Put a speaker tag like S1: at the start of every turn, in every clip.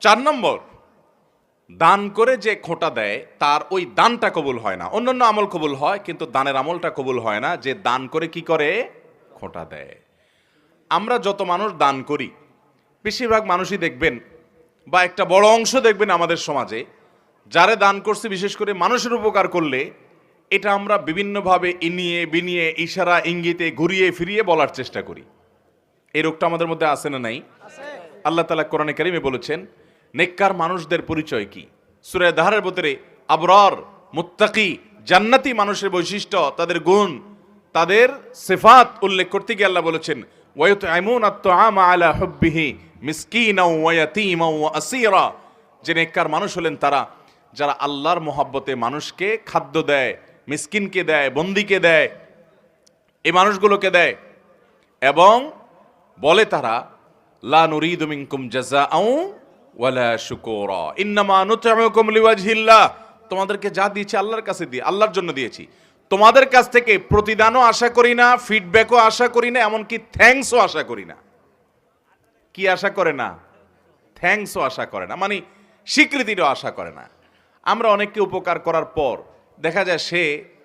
S1: 4 নম্বর, দান করে যে খোঁটা দেয় তার ওই দানটা কবুল হয় না। অন্যান্য আমল কবুল হয়, কিন্তু দানের আমলটা কবুল হয় না। যে দান করে কি করে? খোঁটা দেয়। আমরা যত মানুষ দান করি, বেশিরভাগ মানুষই দেখবেন বা একটা বড় অংশ দেখবেন আমাদের সমাজে, যারে দান করছে বিশেষ করে মানুষের উপকার করলে এটা আমরা বিভিন্নভাবে ইনিয়ে বিনিয়ে ইশারা ইঙ্গিতে ঘুরিয়ে ফিরিয়ে বলার চেষ্টা করি। এই রোগটা আমাদের মধ্যে আছে না নাই? আল্লাহ তাআলা কোরআনে কারিমে বলেছেন নেককার মানুষদের পরিচয় কি। সূরা দাহরের ভিতরে আবরার, মুত্তাকি, জান্নাতি মানুষের বৈশিষ্ট্য, তাদের গুণ, তাদের সিফাত উল্লেখ করতে গিয়ে আল্লাহ বলেছেন ওয়ায়ুতঈমুনা আত-তাআমা আলা হুব্বিহি মিসকিনাও ওয়া ইয়াতীমাও ওয়া আসীরা। যে নেককার মানুষ হলেন তারা যারা আল্লাহর মহব্বতে মানুষকে খাদ্য দেয়, মিসকিনকে দেয়, বন্দীকে দেয়, এই মানুষগুলোকে দেয়, এবং বলে তারা লা নুরিদু মিনকুম জাযাআও ওয়ালা শুকুরা ইন্নামা নুতঈমুকুম লিওয়াজহিল্লাহ। তোমাদেরকে যা দিয়েছি আল্লাহর কাছে দিয়ে, আল্লাহর জন্য দিয়েছি। তোমাদের কাছ থেকে প্রতিদানও আশা করি না, ফিডব্যাকও আশা করি না, এমনকি থ্যাঙ্কসও আশা করি না। কি আশা করে না? থ্যাঙ্কসও আশা করে না, মানে স্বীকৃতিরও আশা করে না। আমরা অনেককে উপকার করার পর দেখা যায় সে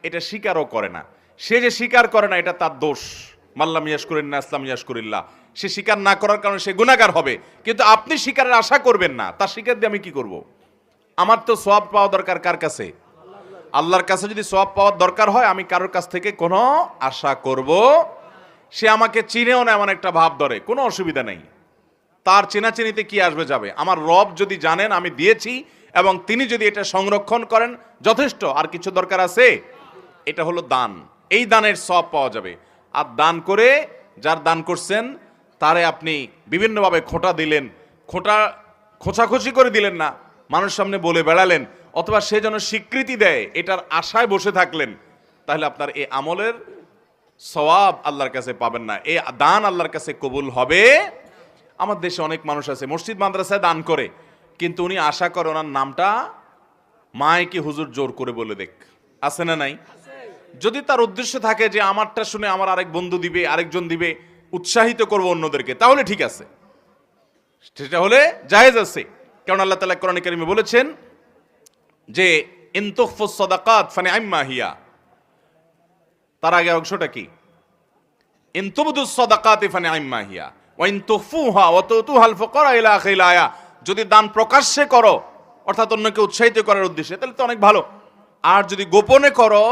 S1: এটা স্বীকারও করে না। সে যে স্বীকার করে না এটা তার দোষ। মাল্লাম ইয়াশকুরিন্না ইসলাম ইয়াশকুরিল্লাহ। সে স্বীকার না করার কারণে সে গুনাহগার হবে, কিন্তু আপনি স্বীকারের আশা করবেন না। তার স্বীকার দিয়ে আমি কি করব? আমার তো সওয়াব পাওয়া দরকার কার কাছে? আল্লাহর কাছে। যদি সওয়াব পাওয়ার দরকার হয় আমি কারোর কাছ থেকে কোনো আশা করব? সে আমাকে চিনেও না এমন একটা ভাব ধরে, কোনো অসুবিধা নেই। তার চেনাচেনিতে কি আসবে যাবে? আমার রব যদি জানেন আমি দিয়েছি এবং তিনি যদি এটা সংরক্ষণ করেন যথেষ্ট, আর কিছু দরকার আছে? এটা হলো দান। এই দানের সওয়াব পাওয়া যাবে। আর দান করে যার দান করছেন তারে আপনি বিভিন্নভাবে খোঁটা দিলেন, খোঁচাখুচি করে দিলেন না, মানুষ সামনে বলে বেড়ালেন, অথবা সে যেন স্বীকৃতি দেয় এটার আশায় বসে থাকলেন, তাহলে আপনার এই আমলের সওয়াব আল্লাহর কাছে পাবেন না। এই দান আল্লাহর কাছে কবুল হবে। আমার দেশে অনেক মানুষ আছে মসজিদ মাদ্রাসায় দান করে, কিন্তু উনি আশা করে ওনার নামটা মাইকে হুজুর জোর করে বলে দেখ। আছে না নাই? যদি তার উদ্দেশ্য থাকে যে আমারটা শুনে আমার আরেক বন্ধু দিবে, আরেকজন দিবে, উৎসাহিত করব অন্যদেরকে, তাহলে ঠিক আছে, সেটা হলে জায়েজ আছে। কারণ আল্লাহ তাআলা কোরআনে কারিমে বলেছেন যে ইন তুখফুস সাদাকাত ফানিআম্মা হিয়া। তার আগে অংশটা কি? ইন তুবদুস সাদাকাতি ফানিআম্মা হিয়া ওয়া ইন তুখফুহা ওয়া তুতুহাল ফুকারা ইলা আখিল আয়া। যদি দান প্রকাশ্যে করো, অর্থাৎ অন্যকে উৎসাহিত করার উদ্দেশ্যে, তাহলে তো অনেক ভালো। আর যদি গোপনে করো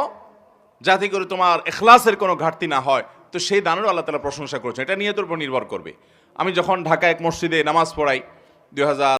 S1: যাতে করে তোমার ইখলাসের কোনো ঘাটতি না হয়, তো সেই দানেরও আল্লাহ তাআলা প্রশংসা করেছেন। এটা নিয়তের উপর নির্ভর করবে। আমি যখন ঢাকা এক মসজিদে নামাজ পড়াই 2000